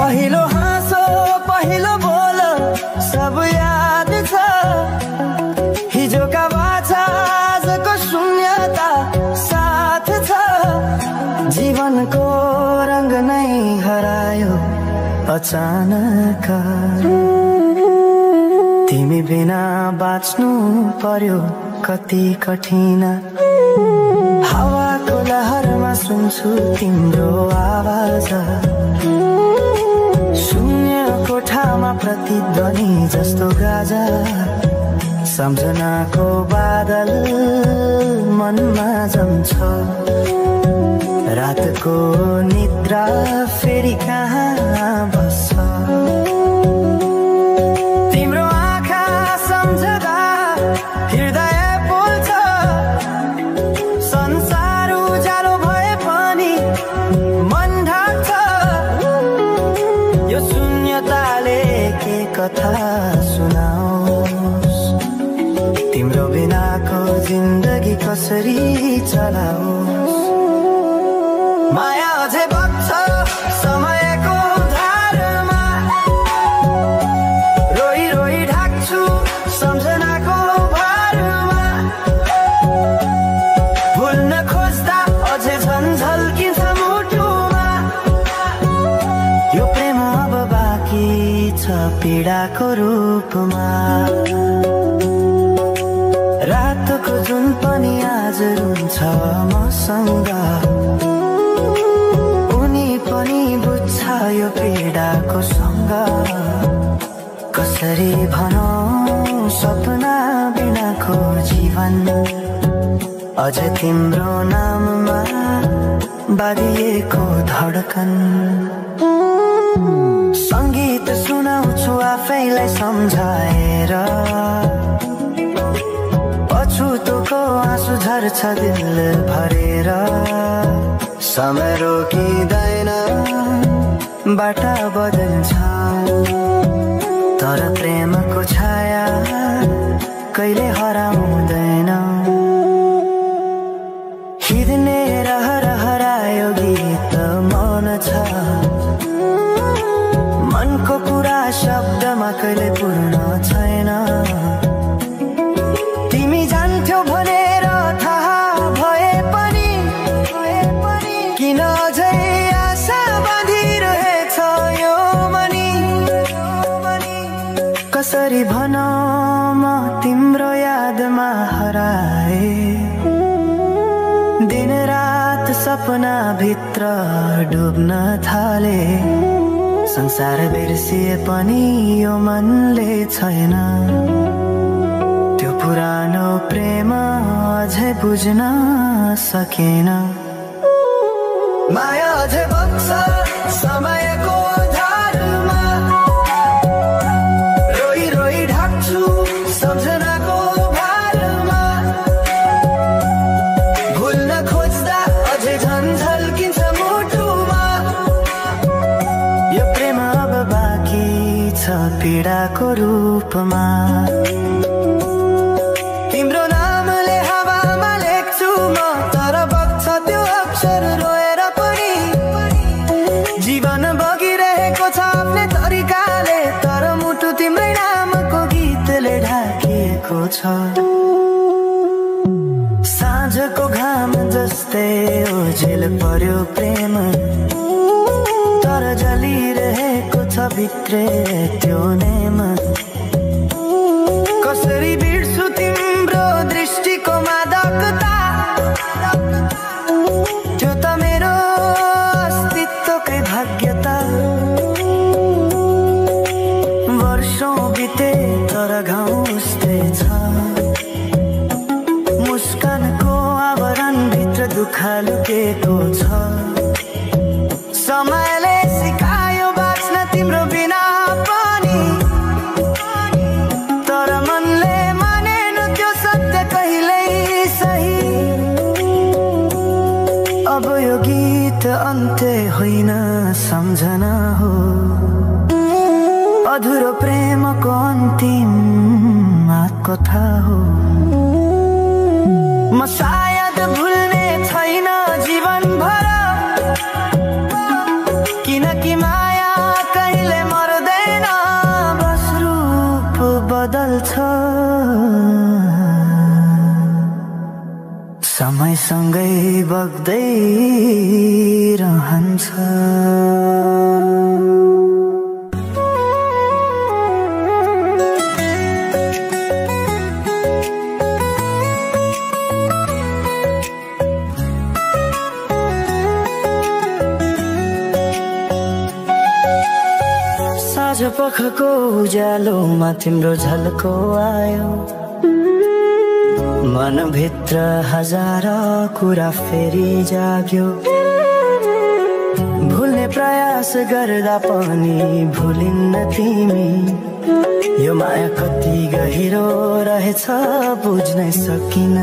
पहिलो हाँसो पहिलो बोल सब याद छ हिजोका बाचा आजको शून्यता साथ छ जीवनको रंग नै हरायो अचानक तिमी बिना बाँच्नु पर्यो कति कठिन हावाको लहरमा सुन्छु तिम्रो आवाज शून्य कोठामा प्रतिध्वनि जस्तो गाजा सम्झनाको बादल मनमा जम्छ रातको निद्रा फेरि कहाँ बस्छ तिम्रो आँखा सम्झदा हृदय पोल्छ संसार उज्यालो भए पनि मन ढाक्छ यो शून्यताले के कथा सुनाओस् तिम्रो बिनाको जिन्दगी कसरी चलाओस् माया अझै बग्छ समयको धारमा रोई रोई ढाक्छु सम्झनाको भारमा भुल्न खोज्दा अझै झन्झल्किन्छ मुटुमा यो प्रेम अब बाँकी छ पीडाको रूपमा रातको जुन पनि आज रुन्छ मसँग पनि बुझ्छ यो पीडाको सँग कसरी भनौं सपना बिनाको जीवन अझ तिम्रो नाममा बाँधिएको धडकन संगीत सुनाउँछु आफैलाई सम्झाएर पछुतोको आँसु झर्छ दिल भरेर समय रोकिँदैन बाटा बदल्छ तर प्रेमको छाया कहिले हराउँदैन हिँड्ने हरायो गीत मौन छ मनको कुरा शब्दमा कहिले पूर्ण छैन तिमी जान्थ्यौ भनेर थाहा भए पनि किन अझै आशा बाँधिरहेछ यो मनी कसरी भनौं म तिम्रो यादमा हराए दिन रात सपना भित्र डुब्न थाले संसार बिर्सिए पनि यो मनले छैन त्यो पुरानो प्रेम अझै बुझ्न सकेन माया अझै बग्छ समयको धारमा रोई रोई ढाक्छु सम्झनाको भारमा भुल्न खोज्दा अझै झन्झल्किन्छ मुटुमा यो प्रेम अब बाँकी छ पीडाको रूपमा तिम्रो नामले हावामा लेख्छु म तर बग्छ त्यो अक्षर रोएर पनि जीवन बगिरहेको छ आफ्नै तरिकाले तर मुटु तिम्रै नामको गीतले ढाकिएको छ साँझको घाम जस्तै ओझेल पर्यो प्रेम तर जलिरहेको छ भित्रै त्यो नेम कसरी बिर्सु तिम्रो दृष्टिको मादकता त्यो त मेरो अस्तित्वकै भाग्यता वर्षौं बिते तर घाउ उस्तै छ मुस्कानको आवरण भित्र दुःख लुकेको छ समयले सिकायो बाँच्न तिम्रो बिना पनि तर मनले मानेन त्यो सत्य कहिल्यै सही अब यो गीत अन्त्य होइन सम्झना हो अधुरो प्रेमको अन्तिम कथा हो म सायद भुल्ने छैन जीवन भर किनकि माया कहिले मर्दैन, बस रूप बदल्छ। समयसँगै बग्दै रहन्छ। साँझ पखको उज्यालोमा तिम्रो झल्को आयो, मनभित्र हजार कुरा फेरि जाग्यो। भुल्ने प्रयास गर्दा पनि भुलिन्न तिमी, यो माया कति गहिरो रहेछ बुझ्नै सकिन।